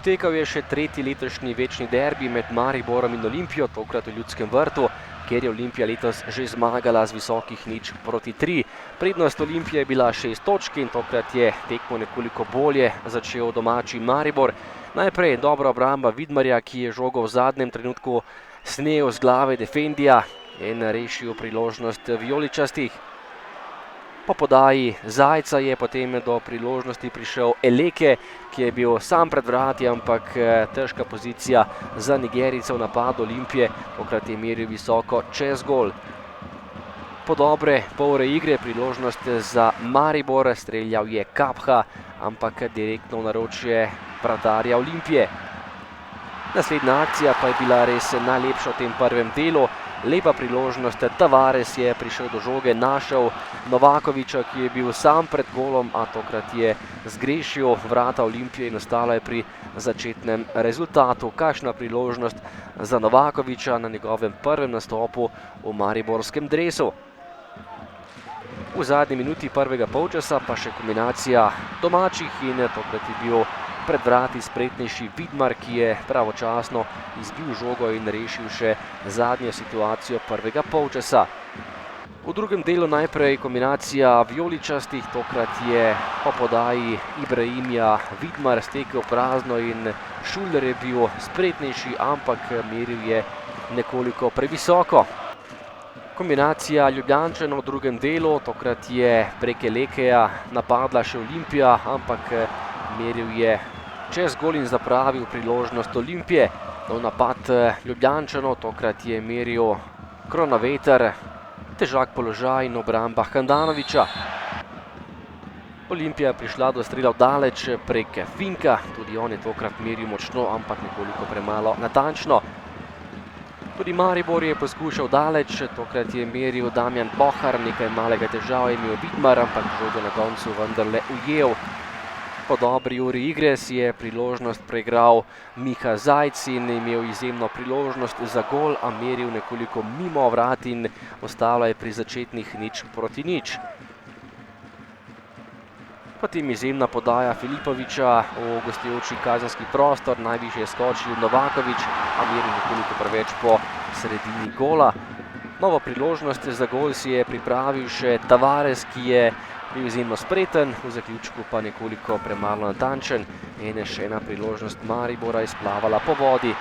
Potekal je še tretji letošnji večni derbi med Mariborom in Olimpijo, tokrat v Ljudskem vrtu, kjer je Olimpija letos že zmagala z visokih 0:3. Prednost Olimpije je bila 6 točk in tokrat je tekmo nekoliko bolje začel domači Maribor. Najprej dobra obramba Vidmarja, ki je žogo v zadnjem trenutku snel z glave defendija in rešil priložnost vijoličastih. Po podaji Zajca je potem do priložnosti prišel Eleke, ki je bil sam pred vrati, ampak težka pozicija za Nigerijce v napadu Olimpije, tokrat je meril visoko čez gol. Po dobre pol ure igre priložnost za Maribor, streljal je Kapha, ampak direktno v naročje vratarja Olimpije. Naslednja akcija pa je bila res najlepša v tem prvem delu. Lepa priložnost, Tavares je prišel do žoge, našel Novakoviča, ki je bil sam pred golom, a tokrat je zgrešil vrata Olimpije in ostalo je pri začetnem rezultatu. Kakšna priložnost za Novakoviča na njegovem prvem nastopu v mariborskem dresu. V zadnji minuti prvega polčasa pa še kombinacija domačih in tokrat je bil pred vrati spretnejši Vidmar, ki je pravočasno izbil žogo in rešil še zadnjo situacijo prvega polčasa. V drugem delu najprej kombinacija vijoličastih, tokrat je po podaji Ibrahimija Vidmar stekel prazno in Šuler je bil spretnejši, ampak meril je nekoliko previsoko. Kombinacija Ljubljančanov v drugem delu, tokrat je prek Elekeja napadla še Olimpija, ampak meril je čez gol in zapravil priložnost Olimpije. Nov napad Ljubljančanov, tokrat je meril Kronaveter, težak položaj in obramba Handanoviča. Olimpija je prišla do strela daleč prek Finka, tudi on je tokrat meril močno, ampak nekoliko premalo natančno. Tudi Maribor je poskušal daleč, tokrat je meril Damjan Bohar, nekaj malega težav je imel Vidmar, ampak žogo na koncu vendarle ujel. Po dobri uri igre si je priložnost preigral Miha Zajc in imel izjemno priložnost za gol, a meril nekoliko mimo vrat in ostalo je pri začetnih 0:0. Potem izjemna podaja Filipoviča v gostujoči kazenski prostor, najvišje je skočil Novakovič, a meril nekoliko preveč po sredini gola. Novo priložnost za gol si je pripravil še Tavares, ki je bil izjemno spreten, v zaključku pa nekoliko premalo natančen in še ena priložnost Maribora izplavala po vodi.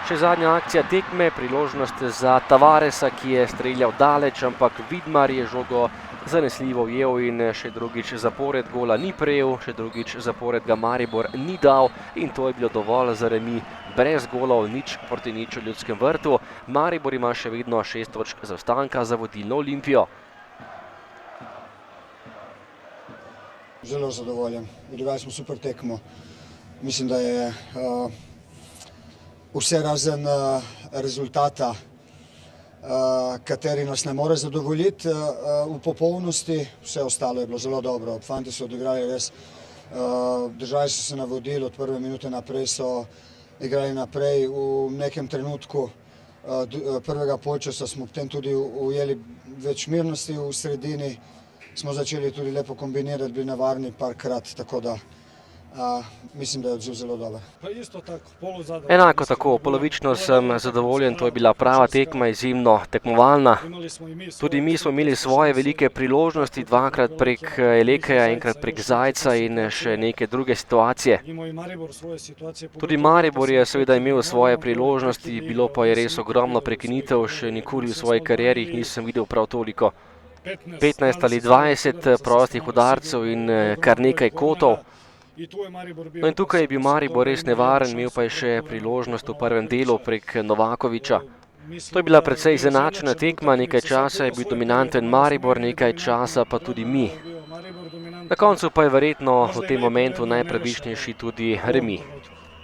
Še zadnja akcija tekme, priložnost za Tavaresa, ki je streljal daleč, ampak Vidmar je žogo zanesljivo ujel in še drugič zapored gola ni prejel, še drugič zapored ga Maribor ni dal in to je bilo dovolj za remi brez golov, 0:0 v Ljudskem vrtu. Maribor ima še vedno 6 točk zaostanka za vodilno Olimpijo. Zelo zadovoljen. Odigrali smo super tekmo. Mislim, da je vse razen rezultata, kateri nas ne more zadovoljiti v popolnosti. Vse ostalo je bilo zelo dobro. Fanti so odigrali res, držali so se navodil, od prve minute naprej so igrali naprej. V nekem trenutku prvega polčasa smo potem tudi ujeli več mirnosti v sredini. Smo začeli tudi lepo kombinirati, bili nevarni parkrat, tako da mislim, da je odziv zelo dober. Enako tako, polovično sem zadovoljen, to je bila prava tekma, izjemno tekmovalna. Tudi mi smo imeli svoje velike priložnosti, dvakrat prek Elekeja, enkrat prek Zajca in še neke druge situacije. Tudi Maribor je seveda imel svoje priložnosti, bilo pa je res ogromno prekinitev, še nikoli v svoji karieri jih nisem videl prav toliko. 15 ali 20 prostih udarcev in kar nekaj kotov. No in tukaj je bil Maribor res nevaren, imel pa je še priložnost v prvem delu prek Novakoviča. To je bila precej izenačena tekma, nekaj časa je bil dominanten Maribor, nekaj časa pa tudi mi. Na koncu pa je verjetno v tem momentu najpravičnejši tudi remi.